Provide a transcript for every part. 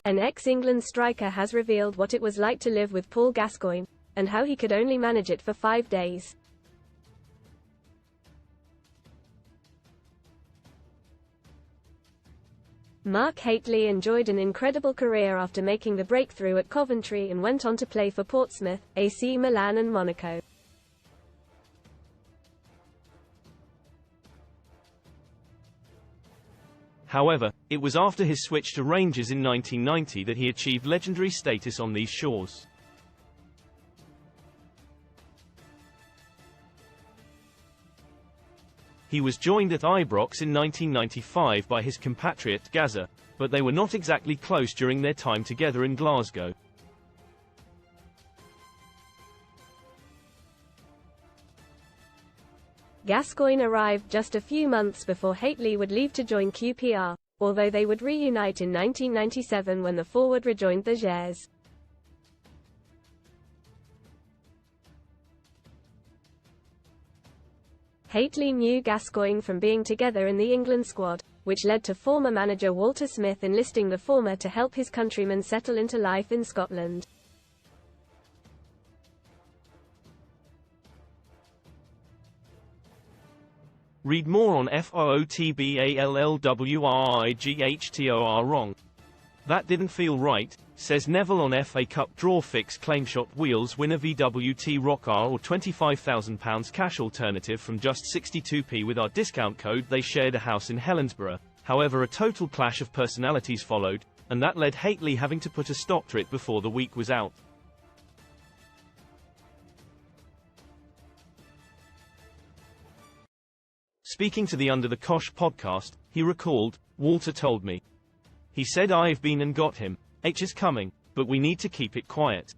An ex-England striker has revealed what it was like to live with Paul Gascoigne, and how he could only manage it for 5 days. Mark Hateley enjoyed an incredible career after making the breakthrough at Coventry and went on to play for Portsmouth, AC Milan and Monaco. However, it was after his switch to Rangers in 1990 that he achieved legendary status on these shores. He was joined at Ibrox in 1995 by his compatriot Gazza, but they were not exactly close during their time together in Glasgow. Gascoigne arrived just a few months before Hateley would leave to join QPR, although they would reunite in 1997 when the forward rejoined the Gers. Hateley knew Gascoigne from being together in the England squad, which led to former manager Walter Smith enlisting the former to help his countryman settle into life in Scotland. Read more on FOOTBALLWRIGHTOR wrong. That didn't feel right, says Neville on FA Cup draw fix Claimshot Wheels winner VWT Rock R or £25,000 cash alternative from just 62p with our discount code. They shared a house in Helensburgh, however a total clash of personalities followed, and that led Hateley having to put a stop to it before the week was out. Speaking to the Under the Cosh podcast, he recalled, "Walter told me. He said I've been and got him. H is coming, but we need to keep it quiet."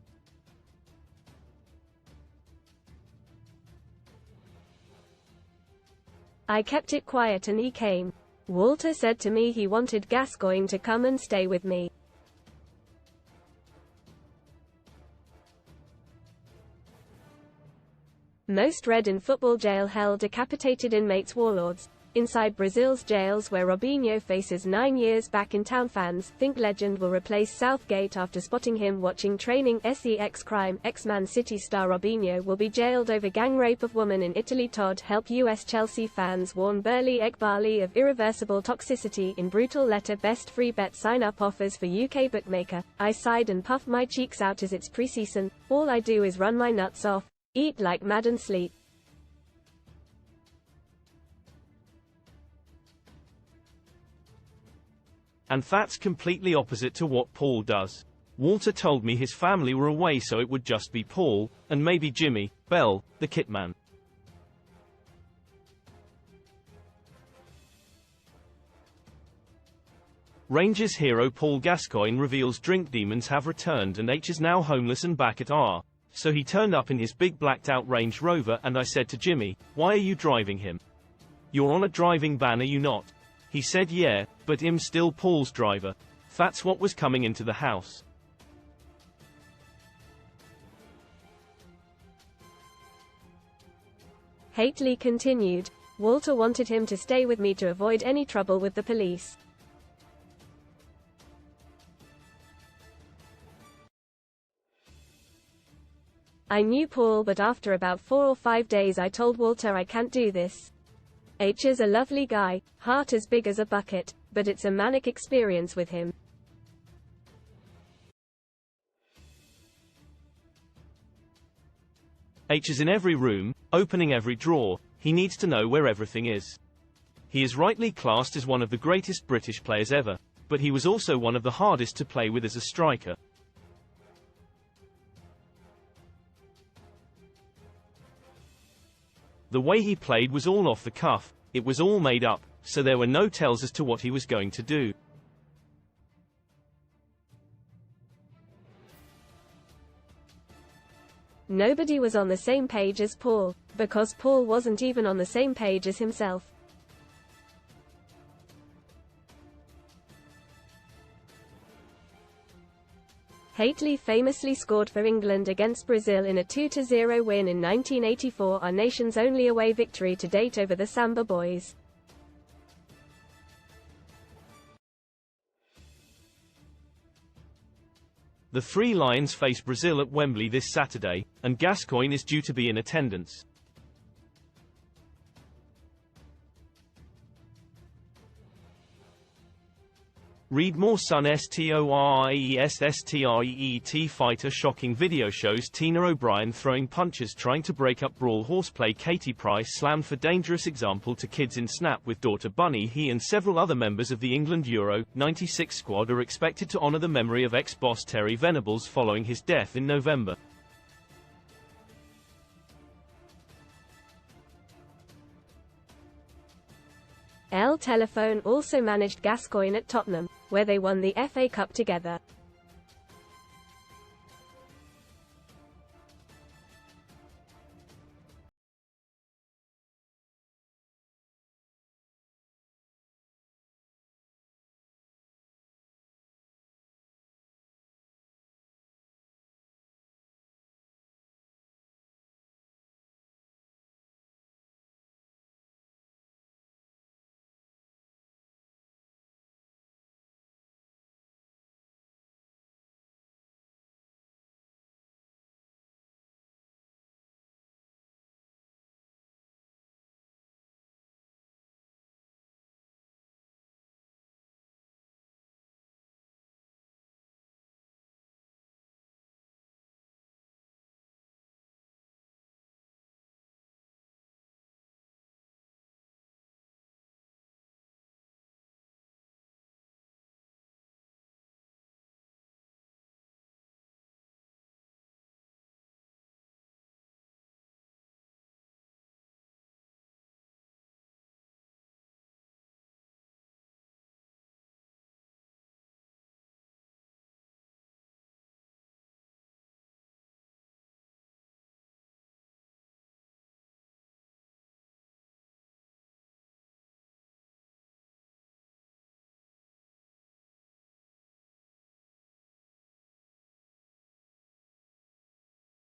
I kept it quiet and he came. Walter said to me he wanted Gascoigne to come and stay with me. Most read in football jail hell decapitated inmates warlords. Inside Brazil's jails where Robinho faces 9 years back in town. Fans think legend will replace Southgate after spotting him watching training. SEX crime. Ex-Man City star Robinho will be jailed over gang rape of woman in Italy. Todd help US Chelsea fans warn Burley Ekbali of irreversible toxicity in brutal letter. Best free bet sign-up offers for UK bookmaker. I sighed and puffed my cheeks out as it's pre-season. All I do is run my nuts off, eat like mad and sleep. And that's completely opposite to what Paul does. Walter told me his family were away, so it would just be Paul, and maybe Jimmy Bell, the kitman. Rangers hero Paul Gascoigne reveals drink demons have returned and H is now homeless and back at R. So he turned up in his big blacked-out Range Rover and I said to Jimmy, "Why are you driving him? You're on a driving ban, are you not?" He said yeah, but I'm still Paul's driver. That's what was coming into the house. Hateley continued, Walter wanted him to stay with me to avoid any trouble with the police. I knew Paul, but after about 4 or 5 days I told Walter I can't do this. H is a lovely guy, heart as big as a bucket, but it's a manic experience with him. H is in every room, opening every drawer. He needs to know where everything is. He is rightly classed as one of the greatest British players ever, but he was also one of the hardest to play with as a striker. The way he played was all off the cuff, it was all made up, so there were no tells as to what he was going to do. Nobody was on the same page as Paul, because Paul wasn't even on the same page as himself. Hateley famously scored for England against Brazil in a 2-0 win in 1984, our nation's only away victory to date over the Samba Boys. The Three Lions face Brazil at Wembley this Saturday, and Gascoigne is due to be in attendance. Read more. Sun STORIESSTREET fighter shocking video shows Tina O'Brien throwing punches trying to break up brawl. Horseplay Katie Price slammed for dangerous example to kids in Snap with daughter Bunny. He and several other members of the England Euro '96 squad are expected to honour the memory of ex-boss Terry Venables following his death in November. El Telephone also managed Gascoigne at Tottenham, where they won the FA Cup together.